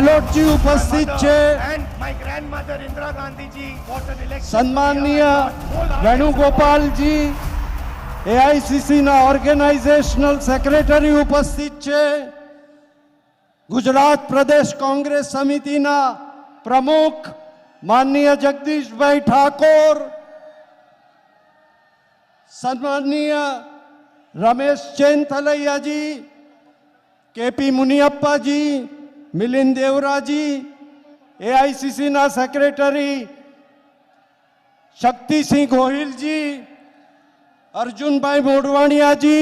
ગેહલોત जी उपस्थित છે, and my grandmother Indira Gandhi ji got an election. સન્માનીય વેણુગોપાલ जी એઆઈસીસી ના ઓર્ગેનાઇઝેશનલ સેક્રેટરી ઉપસ્થિત છે, ગુજરાત પ્રદેશ કોંગ્રેસ સમિતિના પ્રમુખ માનનીય જગદીશભાઈ ઠાકોર, સન્માનીય રમેશ ચેનથલૈયાજી, કેપી મુનિયપ્પાજી, મિલિંદ દેવરાજી, એઆઈસીસી ના સેક્રેટરી શક્તિસિંહ ગોહિલજી, अर्जुनभाई मोडवाणिया जी,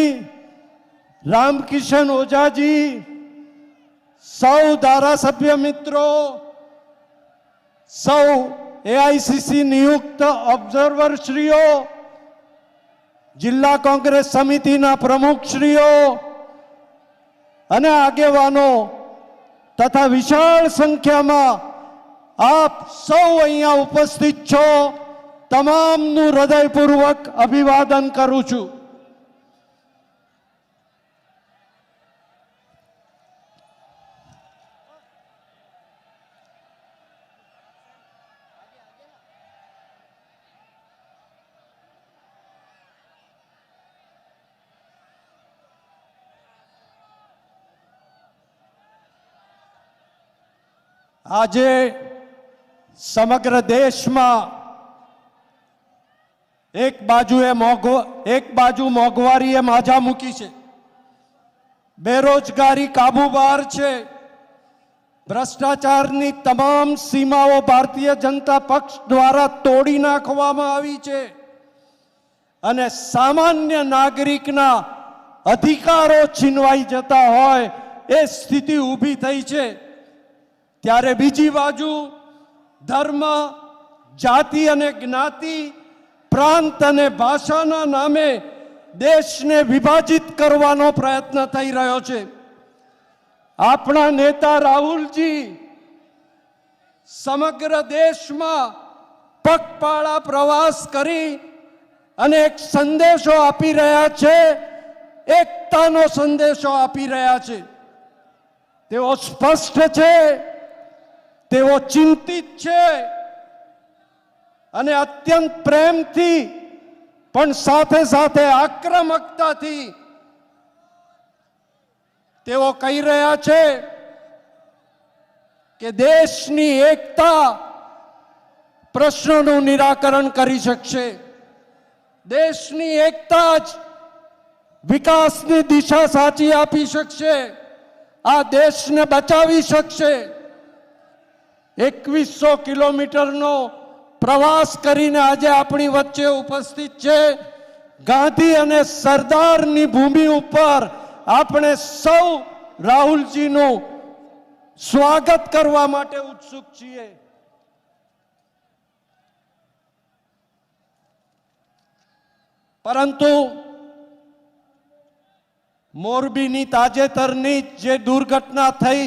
रामकिशन ओझा जी, सौ धारासभ्य मित्रों, सौ एआईसीसी नियुक्त ऑब्जर्वर श्रीओ, जिला कांग्रेस समिति ना प्रमुख श्रीओ अने आगेवानो तथा विशाल संख्या में आप सौ अहींया उपस्थित छो, તમામનું હૃદયપૂર્વક અભિવાદન કરું છું। આજે સમગ્ર દેશમાં एक बाजू मोंघवारीए माजा मूकी छे, बेरोजगारी काबू बहार छे, भ्रष्टाचारनी तमाम सीमाओं भारतीय जनता पक्ष द्वारा तोड़ी नाखवामां आवी छे अने सामान्य नागरिकना अधिकारों छीनवाई जता होय ए स्थिति ऊभी थई छे। त्यारे बीजी बाजू धर्म, जाति अने ज्ञाति, प्रांत अने भाषाना नामे देश ने विभाजित करवानो प्रयत्न थई रह्यो छे। आपना नेता राहुल जी समग्र देश में पगपाळा प्रवास करी अने एक संदेशो आपी रह्या छे, एकतानो संदेशो आपी रह्या छे। तेओ स्पष्ट छे, तेओ चिंतित छे અને અત્યંત પ્રેમથી પણ સાથે સાથે આક્રમકતાથી તેઓ કહી રહ્યા છે કે દેશની એકતા પ્રશ્નોનું નિરાકરણ કરી શકશે, દેશની એકતા જ વિકાસની દિશા સાચી આપી શકશે, આ દેશને બચાવી શકશે। 2100 કિલોમીટરનો प्रवास करीने आज अपनी वच्चे उपस्थित छे। गांधी अने सरदारनी भूमि पर आपणे सौ राहुल जी नु स्वागत करवा माटे उत्सुक छीए। परंतु मोरबीनी ताजेतरनी जे दुर्घटना थई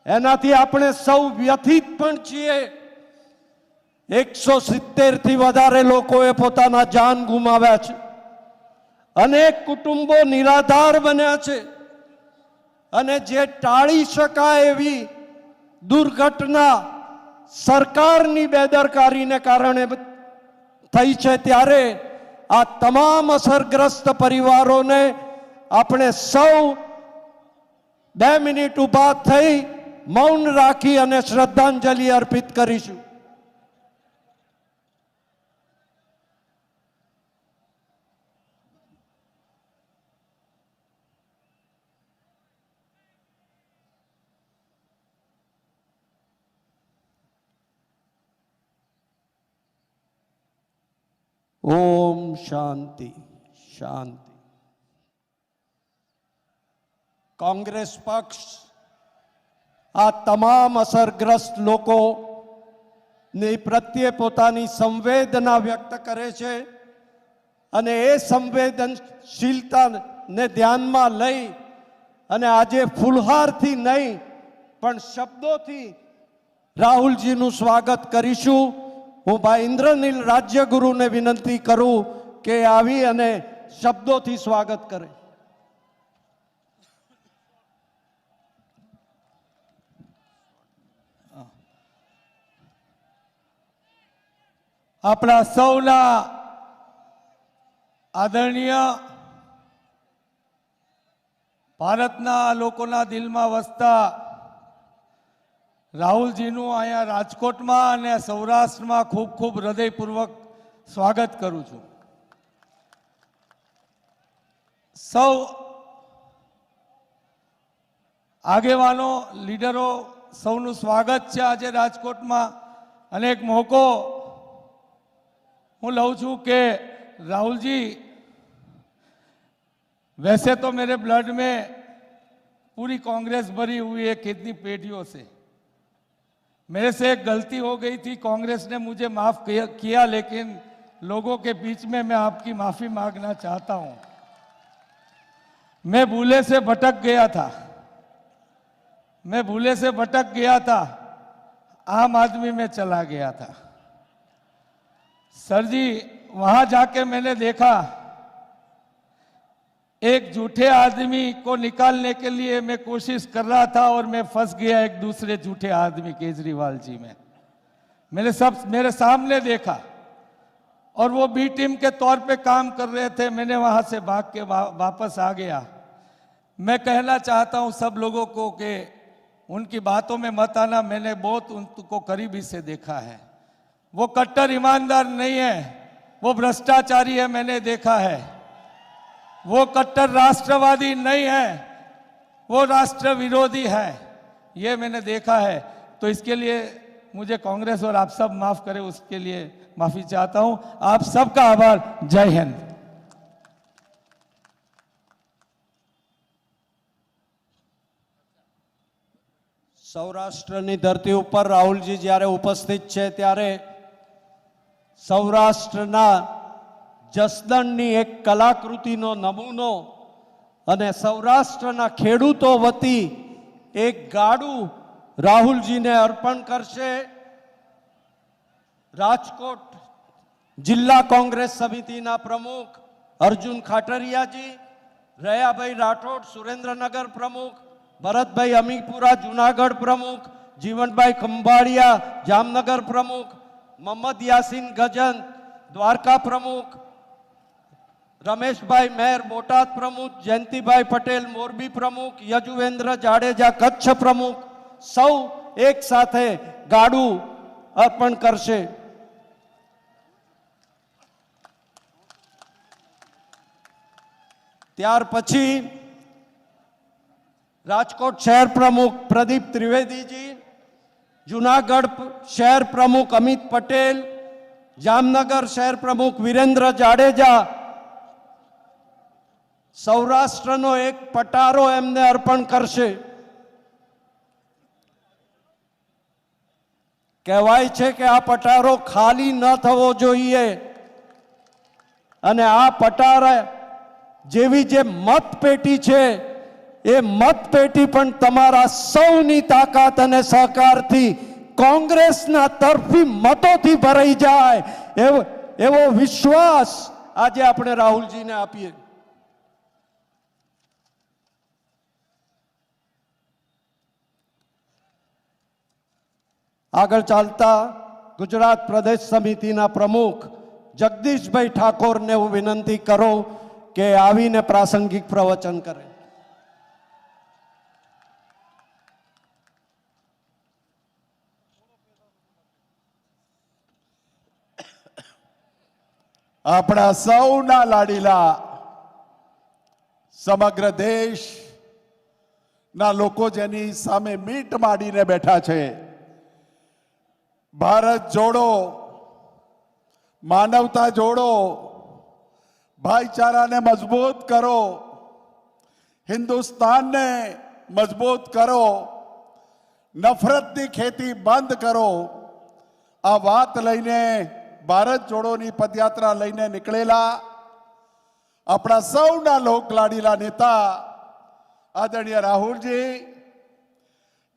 एनाथी आपणे सौ व्यथित पण छीए। 170 થી વધારે લોકોએ પોતાના જાન ગુમાવ્યા છે, અનેક કુટુંબો નિરાધાર બન્યા છે અને જે ટાળી શકાય એવી દુર્ઘટના સરકારની બેદરકારીને કારણે થઈ છે, ત્યારે આ તમામ અસરગ્રસ્ત પરિવારોને આપણે સૌ 2 મિનિટ ઊભા થઈ મૌન રાખી અને શ્રદ્ધાંજલિ અર્પિત કરીશું। ओम शांति शांति। कांग्रेस पक्ष आ तमाम असरग्रस्त लोको ने प्रत्ये पोतानी संवेदना व्यक्त करे छे अने ए संवेदनशीलता ने ध्यान में लई अने आजे फूलहार थी नहीं पण शब्दों थी राहुल जी नु स्वागत करीशु। हूँ भाई इंद्रनील राज्यगुरु ने विनंती करूँ के आवी अने शब्दों थी स्वागत करे। આપણા સૌના આદરણીય ભારતના લોકોના દિલમાં વસતા રાહુલજીનું અહીંયા રાજકોટમાં અને સૌરાષ્ટ્રમાં ખૂબ ખૂબ હૃદયપૂર્વક સ્વાગત કરું છું. સૌ આગેવાનો લીડરો સૌનું સ્વાગત છે આજે રાજકોટમાં. અને એક મોકો હું લઉં છું કે राहुल जी, वैसे तो मेरे ब्लड में पूरी कांग्रेस भरी हुई है कितनी पेटियों से. मेरे से एक गलती हो गई थी, कांग्रेस ने मुझे माफ किया, लेकिन लोगों के बीच में मैं आपकी माफी मांगना चाहता हूं. मैं भूले से भटक गया था, आम आदमी में चला गया था. सर जी, वहां जाके मैंने देखा एक झूठे आदमी को निकालने के लिए मैं कोशिश कर रहा था और मैं फंस गया एक दूसरे झूठे आदमी केजरीवाल जी में. मेरे सामने देखा और वो बी टीम के तौर पे काम कर रहे थे. मैंने वहां से भाग के वापस आ गया. मैं कहना चाहता हूं सब लोगों को कि उनकी बातों में मत आना. मैंने बहुत उनको करीबी से देखा है. वो कट्टर ईमानदार नहीं है, वो भ्रष्टाचारी है, मैंने देखा है. वो कट्टर राष्ट्रवादी नहीं है, वो राष्ट्र विरोधी है, ये मैंने देखा है. तो इसके लिए मुझे कांग्रेस और आप सब माफ करें, उसके लिए माफी चाहता हूं. आप सबका आभार. जय हिंद. સૌરાષ્ટ્રની ધરતી ઉપર રાહુલજી જ્યારે ઉપસ્થિત છે ત્યારે સૌરાષ્ટ્રના જસદણની એક કલાકૃતિનો નમૂનો અને સૌરાષ્ટ્રના ખેડૂતો વતી એક ગાડું રાહુલજીને અર્પણ કરશે. રાજકોટ જિલ્લા કોંગ્રેસ સમિતિના પ્રમુખ અર્જુન ખાટરિયાજી, રયાભાઈ રાઠોડ સુરેન્દ્રનગર પ્રમુખ, ભરતભાઈ અમીપુરા જુનાગઢ પ્રમુખ, જીવનભાઈ ખંભાળિયા જામનગર પ્રમુખ, મોહમ્મદ યાસીન ગજન દ્વારકા પ્રમુખ, રમેશભાઈ મેર બોટાદ પ્રમુખ, જયંતિભાઈ પટેલ મોરબી પ્રમુખ, યજુવેન્દ્ર જાડેજા કચ્છ પ્રમુખ, સૌ એક સાથે ગાડું અર્પણ કરશે. ત્યાર પછી राजकोट शहर प्रमुख प्रदीप त्रिवेदी जी, जूनागढ़ शहर प्रमुख अमित पटेल, जामनगर शहर प्रमुख वीरेंद्र जाडेजा, सौराष्ट्रनो एक पटारो एमने अर्पण करशे. कहेवाय छे के आ पटारो खाली न थवो जोईए अने आ पटारा जेवी जे मतपेटी छे ए मतपेटी पण तमारा सौनी ताकत अने सहकारथी कांग्रेसना तरफी मतोथी भराई जाय एवो विश्वास आज आपणे राहुलजीने आपीए. आगळ चालता गुजरात प्रदेश समितिना प्रमुख जगदीशभाई ठाकोरने हूँ विनंती करो के आवीने प्रासंगिक प्रवचन करे. આપણા સૌના લાડીલા સમગ્ર દેશના લોકો જેની સામે મીટ માંડીને બેઠા છે, ભારત જોડો, માનવતા જોડો, ભાઈચારાને મજબૂત કરો, હિન્દુસ્તાનને મજબૂત કરો, નફરતની ખેતી બંધ કરો, આ વાત લઈને ભારત જોડોની પદયાત્રા લઈને નીકળેલા આપણા સૌના લોકલાડીલા નેતા આદરણીય રાહુલજી,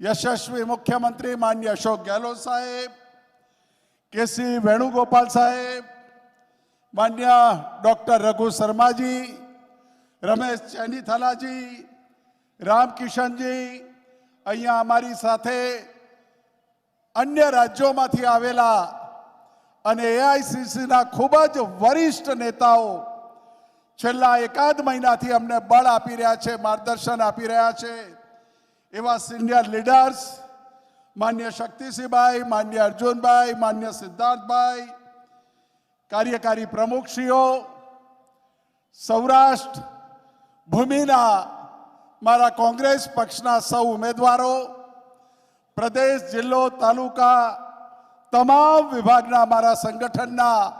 यशस्वी मुख्यमंत्री माननीय अशोक गहलोत साहेब, केसी वेणुगोपाल साहेब, माननीय डॉक्टर रघु शर्मा जी, रमेश चैनीथला जी, रामकिशन जी, અહીંયા અમારી સાથે अन्य राज्यों में आवेला અને એઆઈસીસીના ખૂબ જ વરિષ્ઠ નેતાઓ છેલ્લા એકાદ મહિનાથી અમને બળ આપી રહ્યા છે, માર્ગદર્શન આપી રહ્યા છે. એવા સિનિયર લીડર્સ માન્ય શક્તિસિંહભાઈ, માન્ય અર્જુનભાઈ, માન્ય સિદ્ધાર્થભાઈ, કાર્યકારી પ્રમુખશ્રીઓ, સૌરાષ્ટ્ર ભૂમિના મારા કોંગ્રેસ પક્ષના સૌ ઉમેદવારો, પ્રદેશ, જિલ્લો, તાલુકા, તમામ વિભાગના મારા સંગઠનના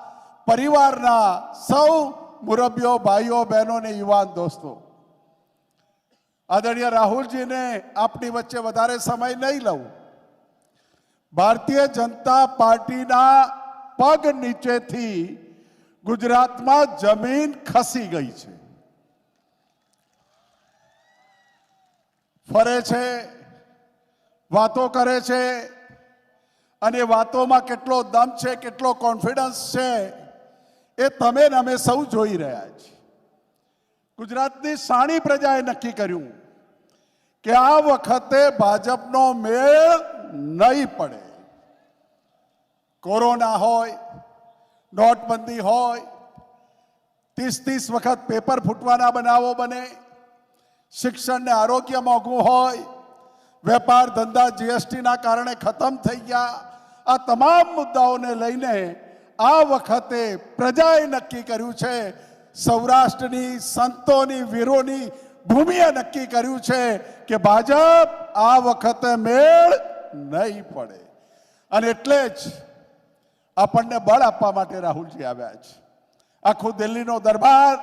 પરિવારના સૌ મુરબ્બીઓ, ભાઈઓ, બહેનો ને યુવાન દોસ્તો, આદરણીય રાહુલજીને આપની વચ્ચે વધારે સમય નહીં લઉં. ભારતીય જનતા પાર્ટીના પગ નીચેથી ગુજરાતમાં જમીન ખસી ગઈ છે. ફરે છે, વાતો કરે છે, અને વાતોમાં કેટલો દમ છે, કેટલો કોન્ફિડન્સ છે, એ તમે ને અમે સૌ જોઈ રહ્યા છીએ. ગુજરાતની સાણી પ્રજાએ નક્કી કર્યું કે આ વખતે ભાજપનો મેળ નહીં પડે. કોરોના હોય, નોટબંધી હોય, 30 વખત પેપર ફૂટવાના બનાવો બને, શિક્ષણ ને આરોગ્ય મોંઘું હોય, વેપાર ધંધા જીએસટીના કારણે ખતમ થઈ ગયા, આ તમામ મુદ્દાઓને લઈને આ વખતે પ્રજાએ નક્કી કર્યું છે, સૌરાષ્ટ્રની સંતોની, વીરોની ભૂમિએ નક્કી કર્યું છે કે ભાજપ આ વખતે મેળ નહીં પડે. અને એટલે જ આપણને બળ આપવા માટે રાહુલજી આવ્યા છે. આખું દિલ્હીનો દરબાર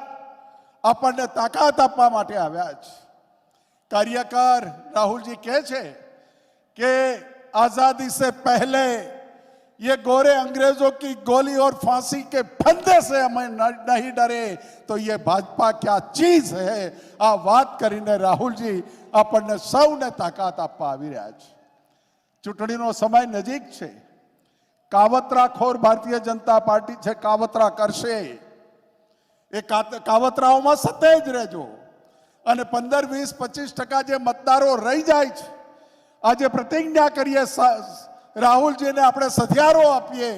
આપણને તાકાત આપવા માટે આવ્યા છે. કાર્યકર राहुल जी કહે છે कि आजादी से पहले ये गोरे अंग्रेजों की गोली और फांसी के फंदे से हमें नहीं डरे तो ये भाजपा क्या चीज है. આ વાત કરીને રાહુલજી આપણને સૌને તાકાત આપવા આવી રહ્યા છે. ચૂંટણીનો સમય નજીક છે. કાવતરાખોર ભારતીય જનતા પાર્ટી છે, કાવતરા કરશે. એ કાવતરાઓમાં સતેજ રહેજો. અને 15, 20, 25% જે મતદારો રહી જાય છે, આજે પ્રતિજ્ઞા કરીએ, રાહુલજીને આપણે સથિયારો આપીએ,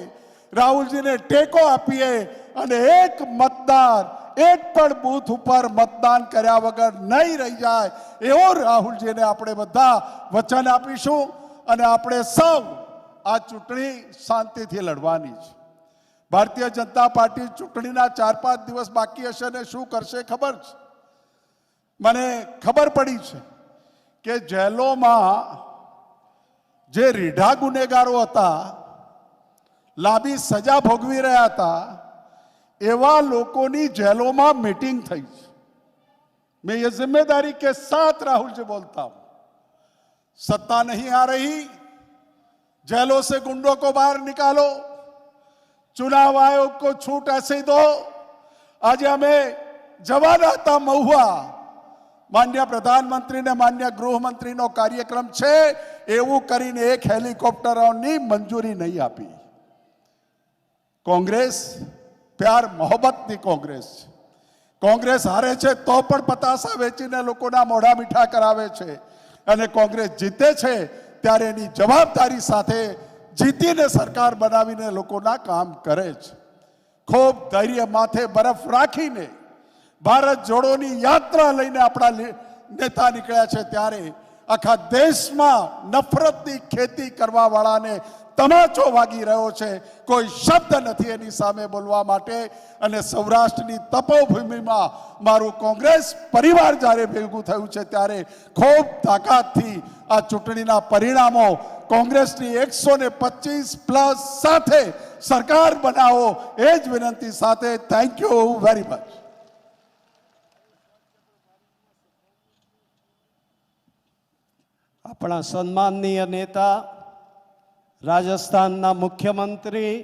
રાહુલજીને ટેકો આપીએ, અને એક મતદાર એક પણ બૂથ ઉપર મતદાન કર્યા વગર નહીં રહી જાય એવો રાહુલજીને આપણે બધા વચન આપીશું. અને આપણે સૌ આ ચૂંટણી શાંતિથી લડવાની છે. ભારતીય જનતા પાર્ટી ચૂંટણીના 4-5 દિવસ બાકી હશે ને શું કરશે ખબર છે? મને ખબર પડી છે કે જેલોમાં જે રીઢા ગુનેગારો હતા, લાંબી સજા ભોગવી રહ્યા હતા, એવા લોકોની જેલોમાં मीटिंग થઈ છે. मैं ये जिम्मेदारी के साथ राहुल जी बोलता हूं, सत्ता नहीं आ रही, जेलों से गुंडों को बाहर निकालो, चुनाव आयोग को छूट ऐसे दो. आज हमें जवाना था महुआ, माननीय प्रधानमंत्री ने माननीय गृहमंत्री नो कार्यक्रम छे એવું કરીને એક હેલિકોપ્ટરોની મંજૂરી નહીં આપી. કોંગ્રેસ પ્યાર મોહબ્બતની કોંગ્રેસ છે. કોંગ્રેસ હારે છે તો પણ પતાસા વેચીને લોકોના મોઢા મીઠા કરાવે છે, અને કોંગ્રેસ જીતે છે ત્યારે એની જવાબદારી સાથે જીતીને સરકાર બનાવીને લોકોના કામ કરે છે. ખૂબ ધૈર્ય માથે બરફ રાખીને ભારત જોડોની યાત્રા લઈને આપણા નેતા નીકળ્યા છે, ત્યારે આખા દેશમાં નફરતની ખેતી કરવા વાળાને તમાચો વાગી રહ્યો છે. કોઈ શબ્દ નથી એની સામે બોલવા માટે. અને સૌરાષ્ટ્રની તપોભૂમિમાં મારું કોંગ્રેસ પરિવાર જ્યારે ભેગું થયું છે, ત્યારે ખૂબ તાકાતથી આ ચૂંટણીના પરિણામો કોંગ્રેસની 125+ સાથે સરકાર બનાવો, એ જ વિનંતી સાથે થેન્ક યુ વેરી મચ. આપણા સન્માનનીય નેતા, રાજસ્થાનના મુખ્યમંત્રી,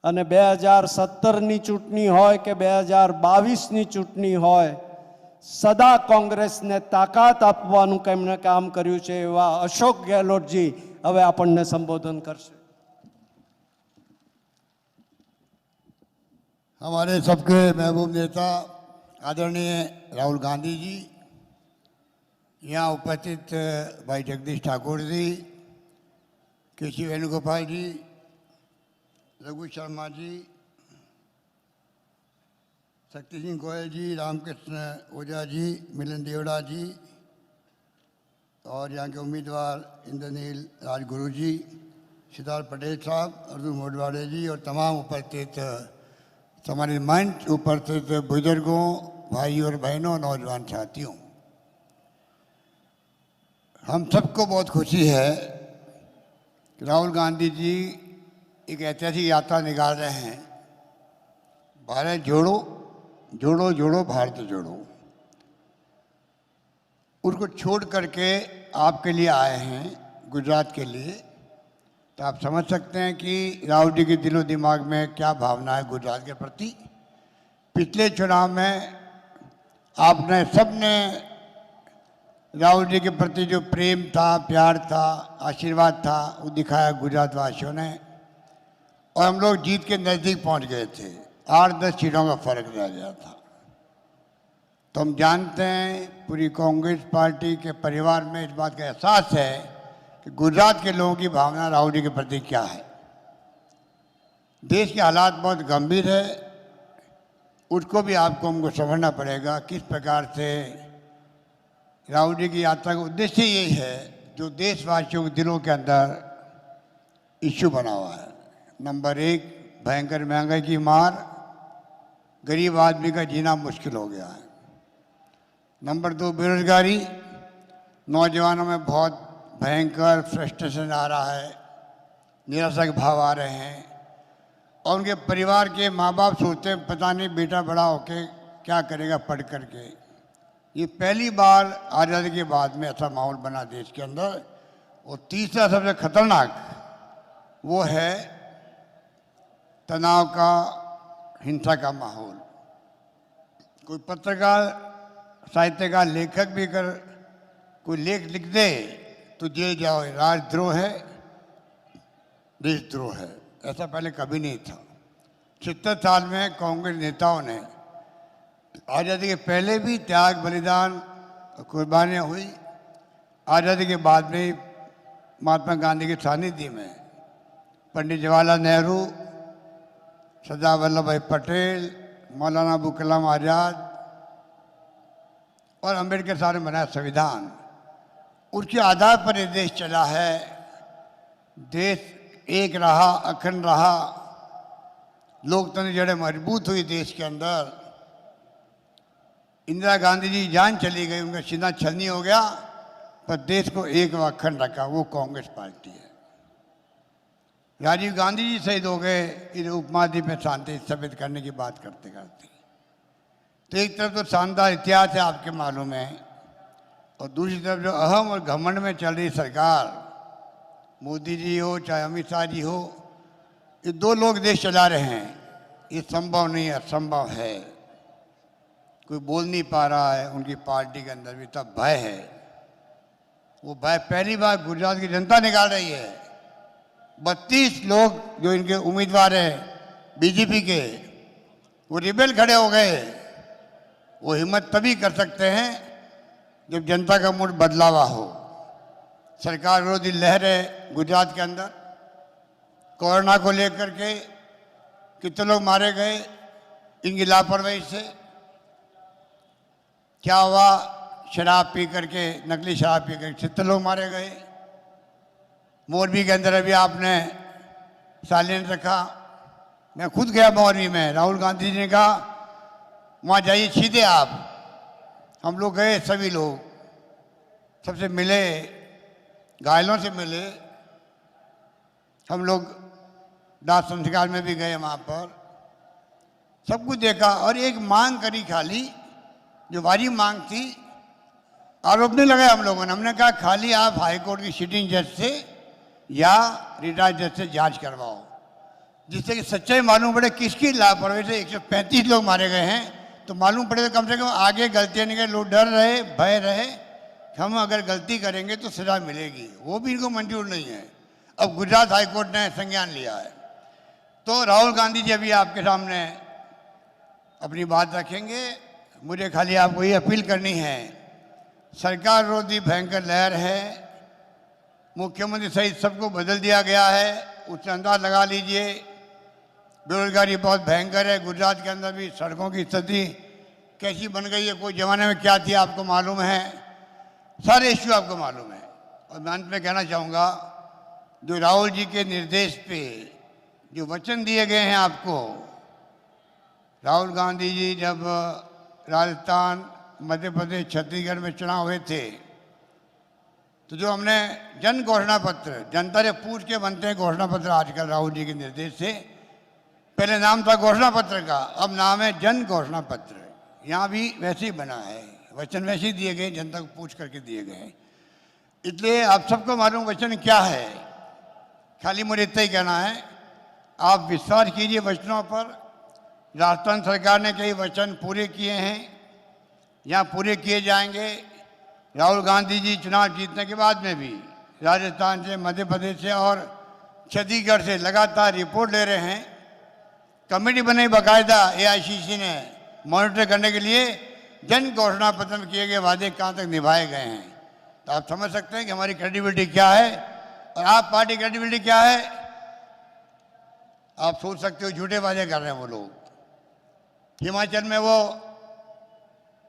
અને 2017ની ચૂંટણી હોય કે 2022ની ચૂંટણી હોય, સદા કોંગ્રેસને તાકાત આપવાનું એમણે કામ કર્યું છે એવા અશોક ગેહલોતજી હવે આપણને સંબોધન કરશે. हमारे सबके महबूब नेता आदरणीय राहुल गांधी जी, यहाँ उपस्थित भाई जगदीश ठाकुर जी, केसी वेणुगोपाल जी, रघु शर्मा जी, शक्ति सिंह गोयल जी, रामकृष्ण ओझा जी, मिलन देवड़ा जी और यहाँ के उम्मीदवार इंद्रनील राजगुरु जी, सिद्धार्थ पटेल साहब, अर्जुन मोडवाड़े जी और तमाम उपस्थित सम्मानित मंच, उपस्थित बुजुर्गों, भाइयों और बहनों, नौजवान साथियों, हम सबको बहुत खुशी है कि राहुल गांधी जी एक ऐतिहासिक यात्रा निकाल रहे हैं। भारत जोड़ो, जोड़ो जोड़ो भारत जोड़ो, उसको छोड़ करके आपके लिए आए हैं, गुजरात के लिए। तो आप समझ सकते हैं कि राहुल जी के दिलो दिमाग में क्या भावना है गुजरात के प्रति। पिछले चुनाव में आपने सबने राहुल जी के प्रति जो प्रेम था, प्यार था, आशीर्वाद था, वो दिखाया गुजरात वासियों ने और हम लोग जीत के नज़दीक पहुंच गए थे। 8-10 सीटों का फर्क रह गया था। तो हम जानते हैं पूरी कांग्रेस पार्टी के परिवार में इस बात का एहसास है कि गुजरात के लोगों की भावना राहुल जी के प्रति क्या है। देश के हालात बहुत गंभीर है, उसको भी आपको हमको समझना पड़ेगा किस प्रकार से राहुल जी की यात्रा का उद्देश्य यही है जो देशवासियों के दिलों के अंदर इश्यू बना हुआ है। नंबर 1, भयंकर महंगाई की मार, गरीब आदमी का जीना मुश्किल हो गया है। नंबर 2, बेरोजगारी, नौजवानों में बहुत भयंकर फ्रस्ट्रेशन आ रहा है, निराशा के भाव आ रहे हैं और उनके परिवार के माँ बाप सोचते हैं पता नहीं बेटा बड़ा होके क्या करेगा पढ़ करके। ये पहली बार आज़ादी के बाद में ऐसा माहौल बना देश के अंदर। और तीसरा सबसे खतरनाक वो है तनाव का, हिंसा का माहौल। कोई पत्रकार, साहित्यकार, लेखक भी अगर कोई लेख लिख दे तो जेल जाओ, राजद्रोह है, देशद्रोह है। ऐसा पहले कभी नहीं था। 70 साल में कांग्रेस नेताओं ने आज़ादी के पहले भी त्याग, बलिदान, कुर्बानियाँ हुई। आज़ादी के बाद में महात्मा गांधी के सानिध्य में पंडित जवाहरलाल नेहरू, सरदार वल्लभ भाई पटेल, मौलाना अबुल कलाम आज़ाद और अम्बेडकर साहब ने बनाया संविधान, उसके आधार पर ये देश चला है। देश एक रहा, अखंड रहा, लोकतंत्र जड़ें मजबूत हुई देश के अंदर। इंदिरा गांधी जी जान चली गई, उनका सीना छलनी हो गया, पर देश को एक व अखंड रखा, वो कांग्रेस पार्टी है। राजीव गांधी जी शहीद हो गए इस उपमहाद्वीप में शांति स्थापित करने की बात करते करते। तो एक तरफ तो शानदार इतिहास है आपके मालूम है, और दूसरी तरफ जो अहम और घमंड में चल रही सरकार, मोदी जी हो चाहे अमित शाह जी हो, ये 2 लोग देश चला रहे हैं। ये संभव नहीं है, असंभव है। कोई बोल नहीं पा रहा है, उनकी पार्टी के अंदर भी तब भय है। वो भय पहली बार गुजरात की जनता निकाल रही है। 32 लोग जो इनके उम्मीदवार हैं बीजेपी के, वो रिबेल खड़े हो गए। वो हिम्मत तभी कर सकते हैं जब जनता का मूड बदला हुआ हो। सरकार विरोधी लहर है गुजरात के अंदर। कोरोना को लेकर के कितने लोग मारे गए इनकी लापरवाही से। क्या हुआ, शराब पी करके, नकली शराब पी करके 70 लोग मारे गए। मोरबी के अंदर अभी आपने साइलेंट रखा। मैं खुद गया मोरबी में, राहुल गांधी जी ने कहा वहाँ जाइए सीधे आप। हम लोग गए, सभी लोग सबसे मिले, घायलों से मिले। हम लोग दाह संस्कार में भी गए, वहाँ पर सब कुछ देखा और एक मांग करी खाली, जो वारी मांग थी। आरोप नहीं लगाया हम लोगों ने, हमने कहा खाली आप हाईकोर्ट की सिटिंग जज से या रिटायर्ड जज से जांच करवाओ, जिससे कि सच्चाई मालूम पड़े किसकी लापरवाही से 135 लोग मारे गए हैं। तो मालूम पड़े तो कम से कम आगे गलतियां नहीं करें। लोग डर रहे, भय रहे कि हम अगर गलती करेंगे तो सजा मिलेगी, वो भी इनको मंजूर नहीं है। अब गुजरात हाईकोर्ट ने संज्ञान लिया है। तो राहुल गांधी जी अभी आपके सामने अपनी बात रखेंगे। मुझे खाली आपको ये अपील करनी है, सरकार विरोधी भयंकर लहर है, मुख्यमंत्री सहित सबको बदल दिया गया है, उससे अंदाज लगा लीजिए। बेरोजगारी बहुत भयंकर है। गुजरात के अंदर भी सड़कों की स्थिति कैसी बन गई है, कोई जमाने में क्या थी आपको मालूम है, सारे इश्यू आपको मालूम है। और मैं अंत में कहना चाहूँगा, जो राहुल जी के निर्देश पे जो वचन दिए गए हैं आपको, राहुल गांधी जी जब राजस्थान, मध्य प्रदेश, छत्तीसगढ़ में चुनाव हुए थे, तो जो हमने जन घोषणा पत्र, जनता से पूछ के बनते हैं घोषणा पत्र आजकल राहुल जी के निर्देश से, पहले नाम था घोषणा पत्र का, अब नाम है जन घोषणा पत्र। यहाँ भी वैसे ही बना है, वचन वैसे ही दिए गए, जनता को पूछ करके दिए गए। इसलिए आप सबको मालूम वचन क्या है, खाली मुझे इतना ही कहना है, आप विश्वास कीजिए वचनों पर। राजस्थान सरकार ने कई वचन पूरे किए हैं, यहाँ पूरे किए जाएंगे। राहुल गांधी जी चुनाव जीतने के बाद में भी राजस्थान से, मध्य प्रदेश से और छत्तीसगढ़ से लगातार रिपोर्ट ले रहे हैं। कमेटी बनी बाकायदा एआईसीसी ने मॉनिटर करने के लिए जन घोषणा पत्र में किए गए वादे कहाँ तक निभाए गए हैं। तो आप समझ सकते हैं कि हमारी क्रेडिबिलिटी क्या है और आप पार्टी क्रेडिबिलिटी क्या है। आप सोच सकते हो झूठे वादे कर रहे हैं वो लोग। हिमाचल में वो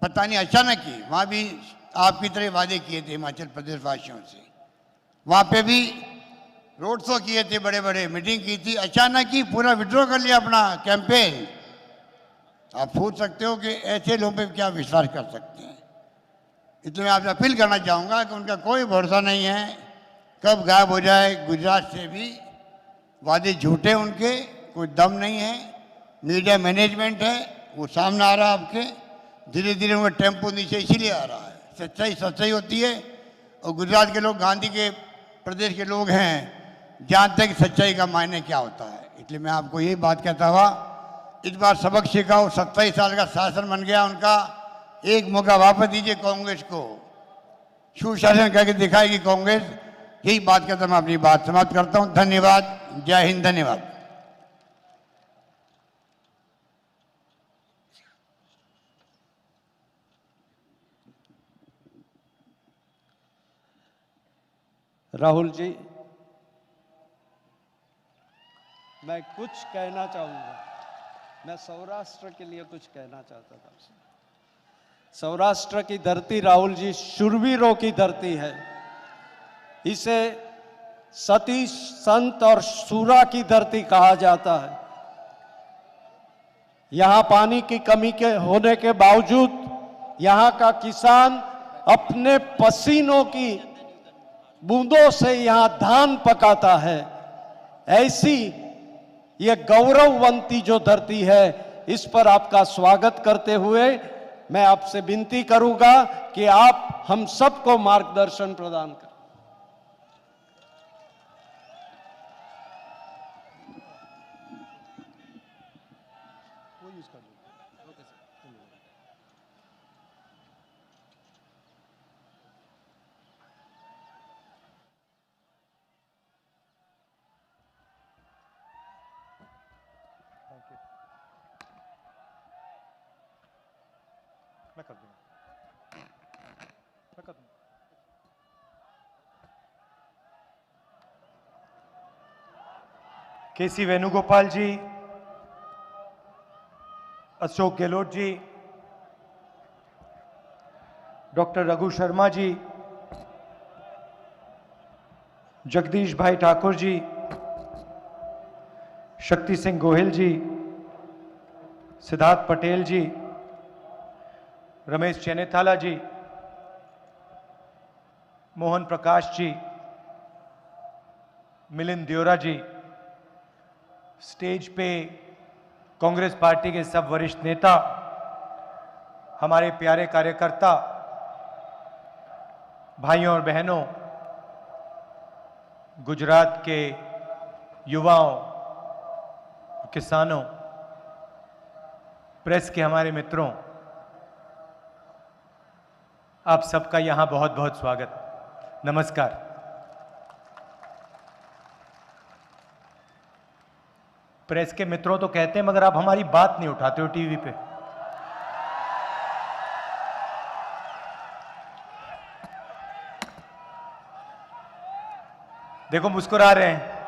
पता नहीं अचानक ही वहाँ भी आपकी तरह वादे किए थे हिमाचल प्रदेश वासियों से, वहाँ पे भी रोड शो किए थे, बड़े बड़े मीटिंग की थी, अचानक ही पूरा विड्रॉ कर लिया अपना कैंपेन। आप सोच सकते हो कि ऐसे लोगों पे क्या विश्वास कर सकते हैं। इसलिए मैं आपसे अपील करना चाहूँगा कि उनका कोई भरोसा नहीं है, कब गायब हो जाए। गुजरात से भी वादे झूठे, उनके कोई दम नहीं है, मीडिया मैनेजमेंट है, वो सामने आ रहा है आपके। धीरे धीरे उनका टेम्पो नीचे इसीलिए आ रहा है। सच्चाई सच्चाई होती है और गुजरात के लोग, गांधी के प्रदेश के लोग हैं, जानते हैं कि सच्चाई का मायने क्या होता है। इसलिए मैं आपको यही बात कहता हुआ इस बार सबक सिखाओ। 27 साल का शासन बन गया उनका, एक मौका वापस दीजिए कांग्रेस को, सुशासन करके दिखाएगी कांग्रेस। यही बात कहता मैं अपनी बात समाप्त करता हूँ। धन्यवाद, जय हिंद, धन्यवाद। राहुल जी, मैं कुछ कहना चाहूँगा। मैं सौराष्ट्र के लिए कुछ कहना चाहता था आपसे। सौराष्ट्र की धरती राहुल जी शूरवीरों की धरती है। इसे सती, संत और सूरा की धरती कहा जाता है। यहाँ पानी की कमी के होने के बावजूद यहाँ का किसान अपने पसीनों की बूंदों से यहाँ धान पकाता है। ऐसी ये गौरववंती जो धरती है, इस पर आपका स्वागत करते हुए मैं आपसे विनती करूंगा कि आप हम सबको मार्गदर्शन प्रदान करें। मैं कर दूंगा, मैं कर दूंगा। केसी वेणुगोपाल जी, अशोक गहलोत जी, डॉक्टर रघु शर्मा जी, जगदीश भाई ठाकुर जी, शक्ति सिंह गोहिल जी, सिद्धार्थ पटेल जी, रमेश चेनेथाला जी, मोहन प्रकाश जी, मिलिंद दियोरा जी, स्टेज पे कांग्रेस पार्टी के सब वरिष्ठ नेता, हमारे प्यारे कार्यकर्ता, भाइयों और बहनों, गुजरात के युवाओं, किसानों, प्रेस के हमारे मित्रों, आप सबका यहां बहुत बहुत स्वागत, नमस्कार। प्रेस के मित्रों तो कहते हैं, मगर आप हमारी बात नहीं उठाते हो टीवी पे। देखो मुस्कुरा रहे हैं।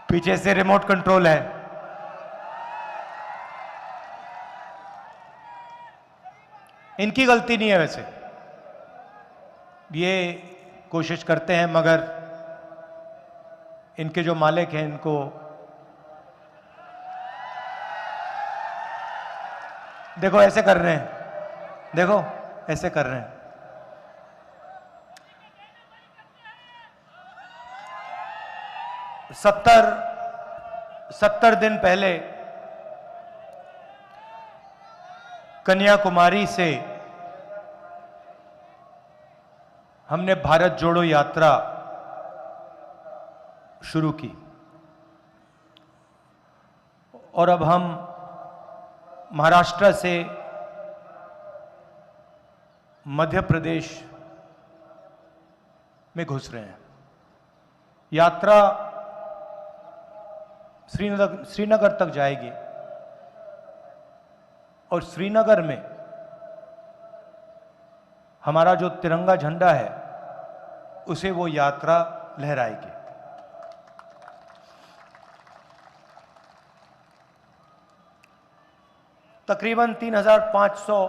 पीछे से रिमोट कंट्रोल है। इनकी गलती नहीं है वैसे, ये कोशिश करते हैं मगर इनके जो मालिक हैं इनको देखो ऐसे कर रहे हैं, देखो ऐसे कर रहे हैं। सत्तर दिन पहले कन्याकुमारी से हमने भारत जोड़ो यात्रा शुरू की और अब हम महाराष्ट्र से मध्य प्रदेश में घुस रहे हैं। यात्रा श्रीनगर तक जाएगी और श्रीनगर में हमारा जो तिरंगा झंडा है उसे वो यात्रा लहराएगी। तकरीबन 3,500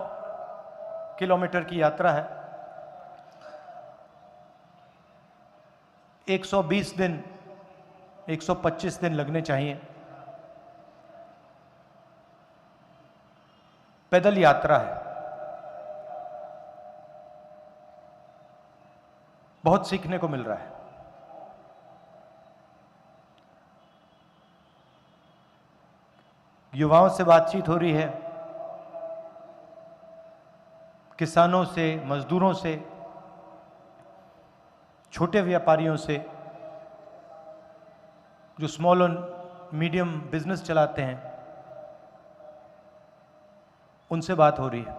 किलोमीटर की यात्रा है। 120 दिन 125 दिन लगने चाहिए। पैदल यात्रा है। बहुत सीखने को मिल रहा है। युवाओं से बातचीत हो रही है, किसानों से, मजदूरों से, छोटे व्यापारियों से, जो स्मॉल और मीडियम बिजनेस चलाते हैं, उनसे बात हो रही है।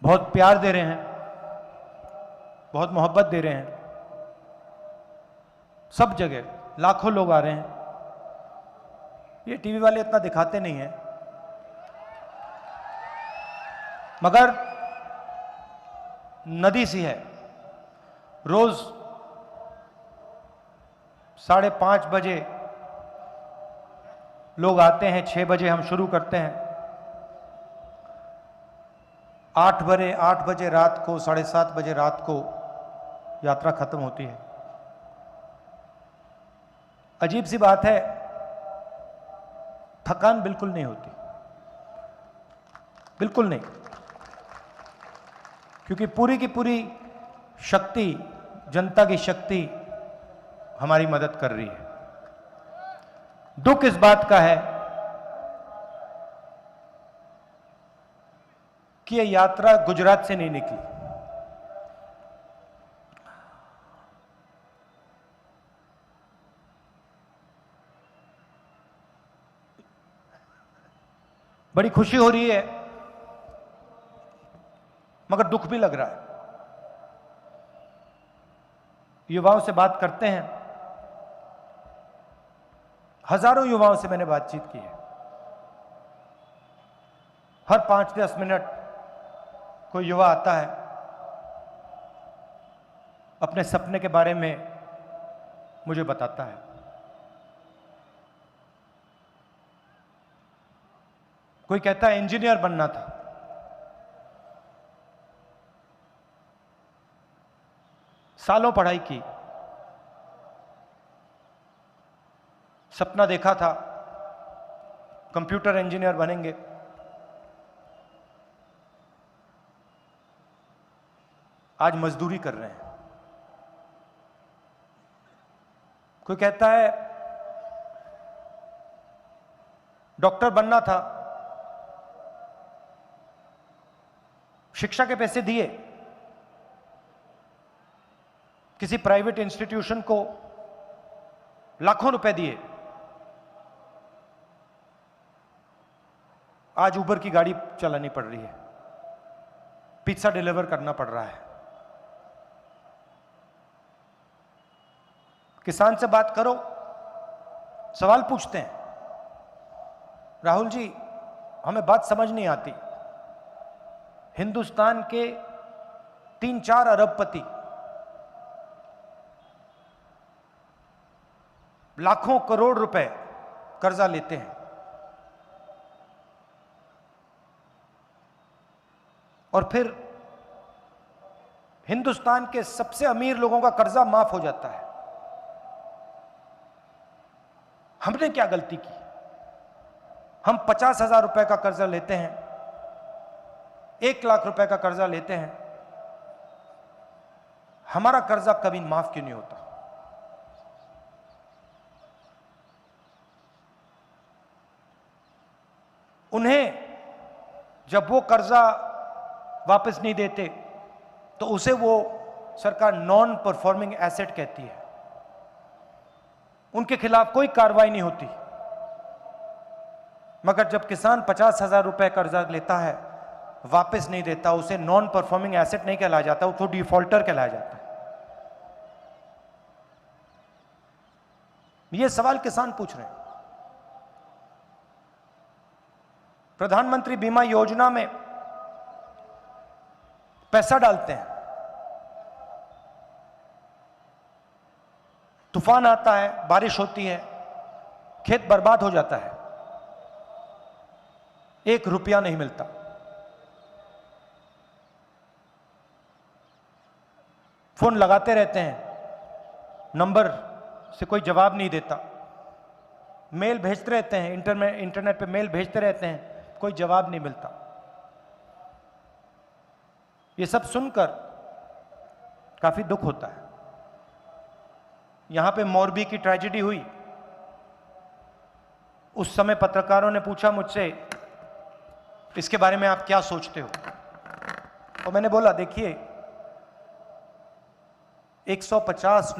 बहुत प्यार दे रहे हैं, बहुत मोहब्बत दे रहे हैं। सब जगह लाखों लोग आ रहे हैं। ये टीवी वाले इतना दिखाते नहीं हैं, मगर नदी सी है। रोज 5:30 बजे लोग आते हैं, 6 बजे हम शुरू करते हैं, 8 बजे रात को, 7:30 बजे रात को यात्रा खत्म होती है। अजीब सी बात है, थकान बिल्कुल नहीं होती, बिल्कुल नहीं, क्योंकि पूरी की पूरी शक्ति, जनता की शक्ति हमारी मदद कर रही है। दुख इस बात का है कि यह यात्रा गुजरात से नहीं निकली। बड़ी खुशी हो रही है, मगर दुख भी लग रहा है। युवाओं से बात करते हैं, हजारों युवाओं से मैंने बातचीत की है। हर 5-10 मिनट कोई युवा आता है, अपने सपने के बारे में मुझे बताता है। कोई कहता है इंजीनियर बनना था, सालों पढ़ाई की, सपना देखा था कंप्यूटर इंजीनियर बनेंगे, आज मजदूरी कर रहे हैं। कोई कहता है डॉक्टर बनना था, शिक्षा के पैसे दिए, किसी प्राइवेट इंस्टीट्यूशन को लाखों रुपए दिए, आज उबर की गाड़ी चलानी पड़ रही है, पिज्जा डिलीवर करना पड़ रहा है। किसान से बात करो, सवाल पूछते हैं, राहुल जी हमें बात समझ नहीं आती, हिंदुस्तान के 3-4 अरबपति लाखों करोड़ रुपए कर्जा लेते हैं और फिर हिंदुस्तान के सबसे अमीर लोगों का कर्जा माफ हो जाता है। हमने क्या गलती की? हम 50,000 रुपए का कर्जा लेते हैं, 1 लाख रुपए का कर्जा लेते हैं, हमारा कर्जा कभी माफ क्यों नहीं होता? उन्हें जब वो कर्जा वापस नहीं देते तो उसे वो सरकार नॉन परफॉर्मिंग एसेट कहती है, उनके खिलाफ कोई कार्रवाई नहीं होती। मगर जब किसान 50,000 रुपए कर्जा लेता है, वापस नहीं देता, उसे नॉन परफॉर्मिंग एसेट नहीं कहलाया जाता, उसको डिफॉल्टर कहलाया जाता है। ये सवाल किसान पूछ रहे हैं। प्रधानमंत्री बीमा योजना में पैसा डालते हैं, तूफान आता है, बारिश होती है, खेत बर्बाद हो जाता है, 1 रुपया नहीं मिलता। फोन लगाते रहते हैं, नंबर से कोई जवाब नहीं देता, मेल भेजते रहते हैं, इंटरनेट पे मेल भेजते रहते हैं, कोई जवाब नहीं मिलता। ये सब सुनकर काफी दुख होता है। यहां पे मोरबी की ट्रेजेडी हुई, उस समय पत्रकारों ने पूछा मुझसे, इसके बारे में आप क्या सोचते हो? और मैंने बोला, देखिए 150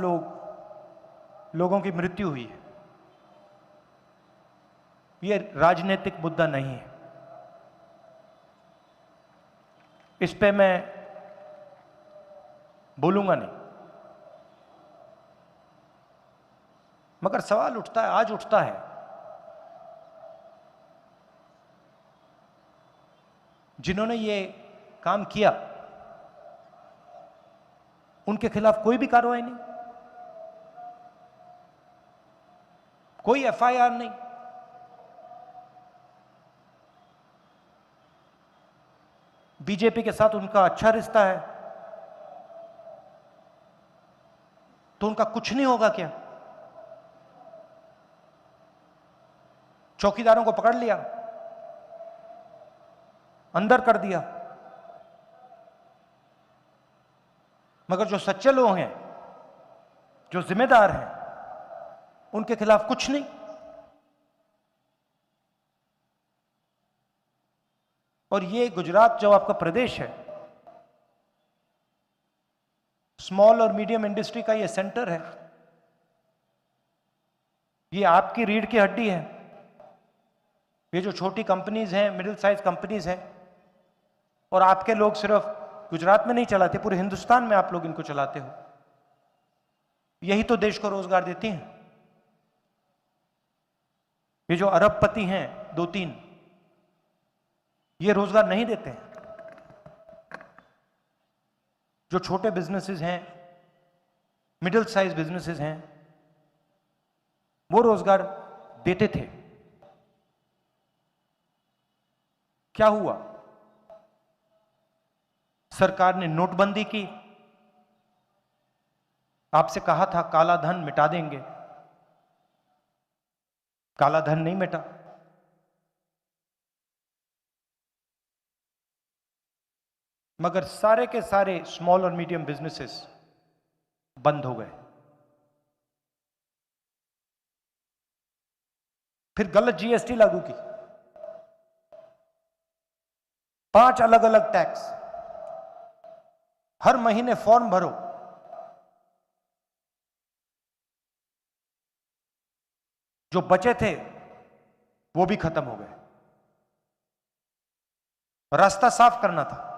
लोगों की मृत्यु हुई है, यह राजनीतिक मुद्दा नहीं है, इस पे मैं बोलूंगा नहीं। मगर सवाल उठता है, आज उठता है, जिन्होंने ये काम किया उनके खिलाफ कोई भी कार्रवाई नहीं, कोई एफआईआर नहीं। बीजेपी के साथ उनका अच्छा रिश्ता है तो उनका कुछ नहीं होगा क्या? चौकीदारों को पकड़ लिया, अंदर कर दिया, मगर जो सच्चे लोग हैं, जो जिम्मेदार हैं, उनके खिलाफ कुछ नहीं। और ये गुजरात जो आपका प्रदेश है, स्मॉल और मीडियम इंडस्ट्री का ये सेंटर है, ये आपकी रीढ़ की हड्डी है। ये जो छोटी कंपनीज हैं, मिडिल साइज कंपनीज हैं, और आपके लोग सिर्फ गुजरात में नहीं चलाते, पूरे हिंदुस्तान में आप लोग इनको चलाते हो। यही तो देश को रोजगार देती हैं। ये जो अरबपति हैं 2-3, ये रोजगार नहीं देते हैं। जो छोटे बिजनेसेस हैं, मिडिल साइज बिजनेसेस हैं, वो रोजगार देते थे। क्या हुआ? सरकार ने नोटबंदी की, आपसे कहा था काला धन मिटा देंगे, काला धन नहीं मिटा। मगर सारे के सारे स्मॉल और मीडियम बिजनेसेस बंद हो गए। फिर गलत जीएसटी लागू की, 5 अलग अलग टैक्स, हर महीने फॉर्म भरो, जो बचे थे वो भी खत्म हो गए। रास्ता साफ करना था,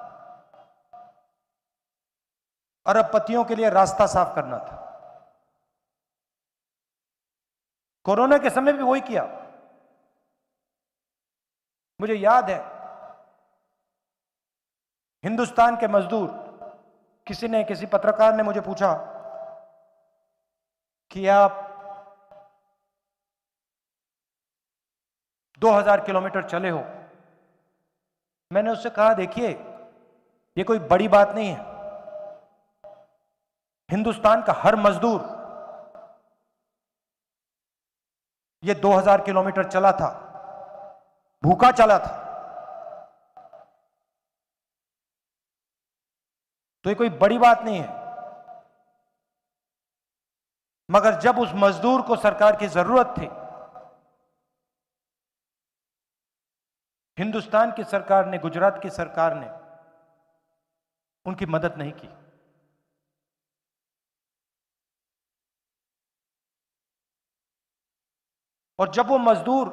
अरबपतियों के लिए रास्ता साफ करना था। कोरोना के समय भी वही किया। मुझे याद है हिंदुस्तान के मजदूर, किसी पत्रकार ने मुझे पूछा कि आप 2000 किलोमीटर चले हो। मैंने उससे कहा, देखिए ये कोई बड़ी बात नहीं है। हिंदुस्तान का हर मजदूर ये 2000 किलोमीटर चला था, भूखा चला था। तो ये कोई बड़ी बात नहीं है। मगर जब उस मजदूर को सरकार की जरूरत थी, हिंदुस्तान की सरकार ने, गुजरात की सरकार ने उनकी मदद नहीं की। और जब वो मजदूर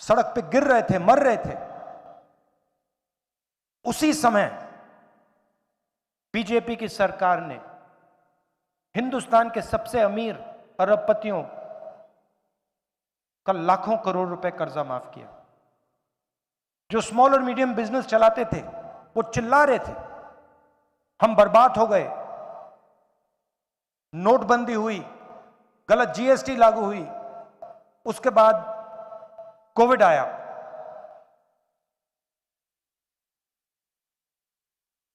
सड़क पे गिर रहे थे, मर रहे थे, उसी समय बीजेपी की सरकार ने हिंदुस्तान के सबसे अमीर अरबपतियों का लाखों करोड़ रुपए कर्जा माफ किया। जो स्मॉल और मीडियम बिजनेस चलाते थे वो चिल्ला रहे थे, हम बर्बाद हो गए, नोटबंदी हुई, गलत जीएसटी लागू हुई, उसके बाद कोविड आया,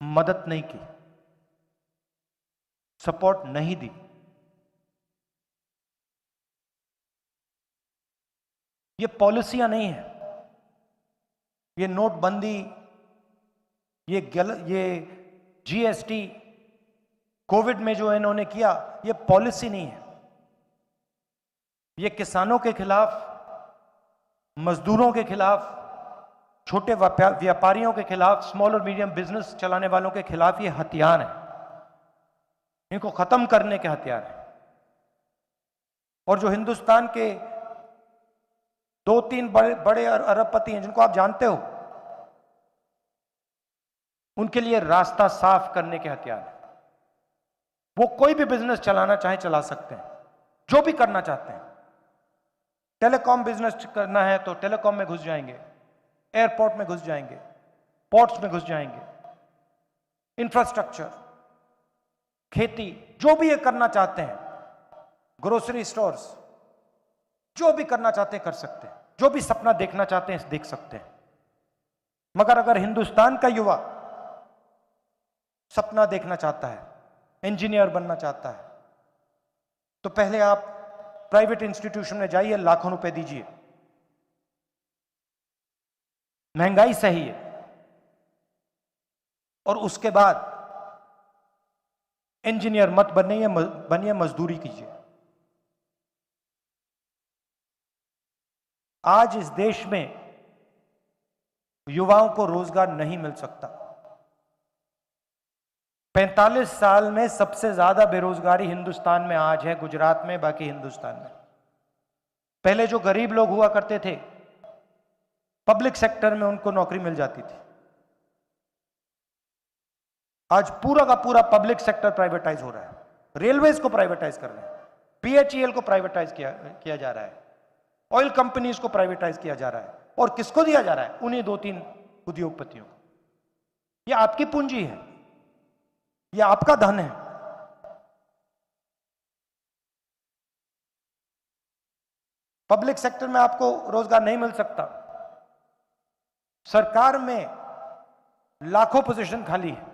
मदद नहीं की, सपोर्ट नहीं दी। ये पॉलिसियां नहीं है, ये नोटबंदी, ये जीएसटी, कोविड में जो इन्होंने किया, ये पॉलिसी नहीं है। ये किसानों के खिलाफ, मजदूरों के खिलाफ, छोटे व्यापारियों के खिलाफ, स्मॉल और मीडियम बिजनेस चलाने वालों के खिलाफ ये हथियार है। इनको खत्म करने के हथियार है। और जो हिंदुस्तान के 2-3 बड़े अरबपति हैं जिनको आप जानते हो, उनके लिए रास्ता साफ करने के हथियार है। वो कोई भी बिजनेस चलाना चाहे चला सकते हैं, जो भी करना चाहते हैं। टेलीकॉम बिजनेस करना है तो टेलीकॉम में घुस जाएंगे, एयरपोर्ट में घुस जाएंगे, पोर्ट्स में घुस जाएंगे, इंफ्रास्ट्रक्चर, खेती, जो भी ये करना चाहते हैं, ग्रोसरी स्टोर्स, जो भी करना चाहते हैं कर सकते हैं, जो भी सपना देखना चाहते हैं देख सकते हैं। मगर अगर हिंदुस्तान का युवा सपना देखना चाहता है, इंजीनियर बनना चाहता है, तो पहले आप प्राइवेट इंस्टीट्यूशन में जाइए, लाखों रुपए दीजिए, महंगाई सही है, और उसके बाद इंजीनियर मत बनिए, मजदूरी कीजिए। आज इस देश में युवाओं को रोजगार नहीं मिल सकता। 45 साल में सबसे ज्यादा बेरोजगारी हिंदुस्तान में आज है, गुजरात में, बाकी हिंदुस्तान में। पहले जो गरीब लोग हुआ करते थे, पब्लिक सेक्टर में उनको नौकरी मिल जाती थी। आज पूरा का पूरा पब्लिक सेक्टर प्राइवेटाइज हो रहा है। रेलवेज को प्राइवेटाइज कर रहे हैं, बीएचईएल को प्राइवेटाइज किया जा रहा है, ऑयल कंपनीज को प्राइवेटाइज किया जा रहा है। और किसको दिया जा रहा है? उन्हीं 2-3 उद्योगपतियों को। यह आपकी पूंजी है, यह आपका धन है। पब्लिक सेक्टर में आपको रोजगार नहीं मिल सकता। सरकार में लाखों पोजीशन खाली है,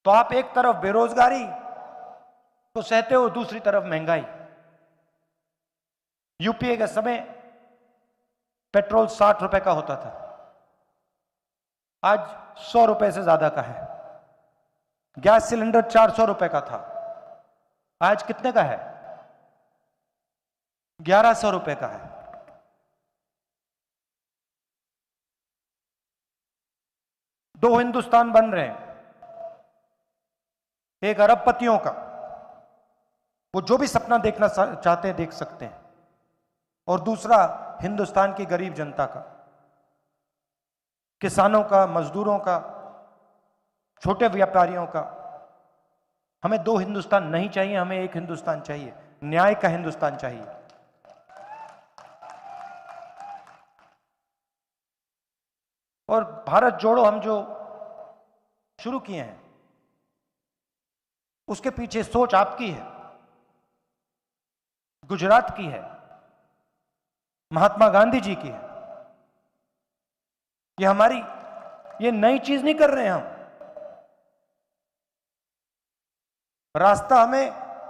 तो आप एक तरफ बेरोजगारी तो सहते हो, दूसरी तरफ महंगाई। यूपीए के समय पेट्रोल 60 रुपए का होता था, आज 100 रुपए से ज्यादा का है। गैस सिलेंडर 400 रुपए का था, आज कितने का है? 1100 रुपए का है। दो हिंदुस्तान बन रहे हैं, एक अरबपतियों का, वो जो भी सपना देखना चाहते हैं देख सकते हैं, और दूसरा हिंदुस्तान की गरीब जनता का, किसानों का, मजदूरों का, छोटे व्यापारियों का। हमें 2 हिंदुस्तान नहीं चाहिए, हमें एक हिंदुस्तान चाहिए, न्याय का हिंदुस्तान चाहिए। और भारत जोड़ो हम जो शुरू किए हैं, उसके पीछे सोच आपकी है, गुजरात की है, महात्मा गांधी जी की है। ये नई चीज नहीं कर रहे हैं हम। रास्ता हमें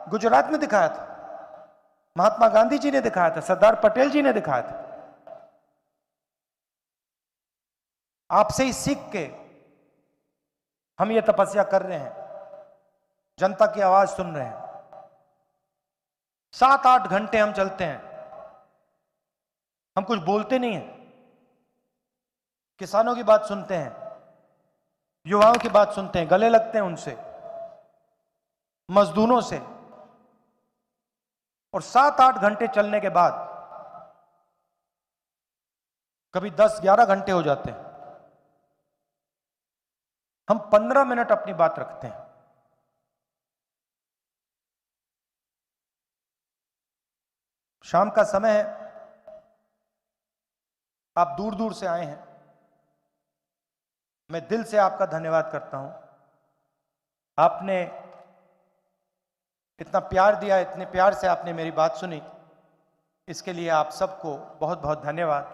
गुजरात में दिखाया था, महात्मा गांधी जी ने दिखाया था, सरदार पटेल जी ने दिखाया था। आपसे ही सीख के हम ये तपस्या कर रहे हैं, जनता की आवाज सुन रहे हैं। 7-8 घंटे हम चलते हैं, हम कुछ बोलते नहीं हैं, किसानों की बात सुनते हैं, युवाओं की बात सुनते हैं, गले लगते हैं उनसे, मजदूरों से। और 7-8 घंटे चलने के बाद कभी 10-11 घंटे हो जाते हैं, हम 15 मिनट अपनी बात रखते हैं। शाम का समय है, आप दूर दूर से आए हैं, मैं दिल से आपका धन्यवाद करता हूं। आपने इतना प्यार दिया, इतने प्यार से आपने मेरी बात सुनी, इसके लिए आप सबको बहुत बहुत धन्यवाद।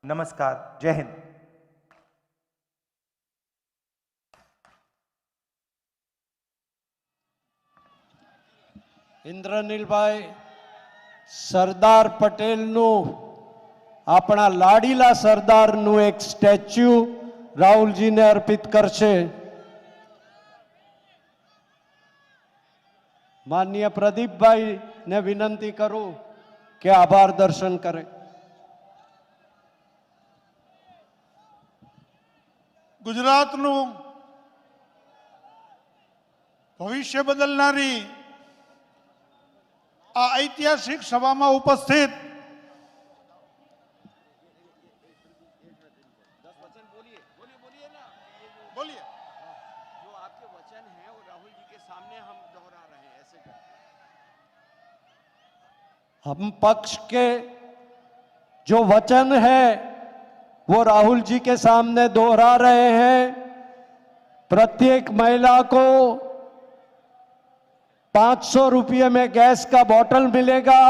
नमस्कार, जय हिंद। ઇન્દ્રનીલભાઈ, સરદાર પટેલનું, આપણા લાડીલા સરદારનું એક સ્ટેચ્યુ રાહુલજીને અર્પિત કરશે. માનનીય પ્રદીપભાઈને વિનંતી કરું કે આભાર દર્શન કરે. ગુજરાતનું ભવિષ્ય બદલનારી આ ઐતિહાસિક સભામાં ઉપસ્થિત हम पक्ष के जो वचन है वो राहुल जी के सामने दोहरा रहे हैं। प्रत्येक महिला को 500 रुपये में गैस का बोतल मिलेगा।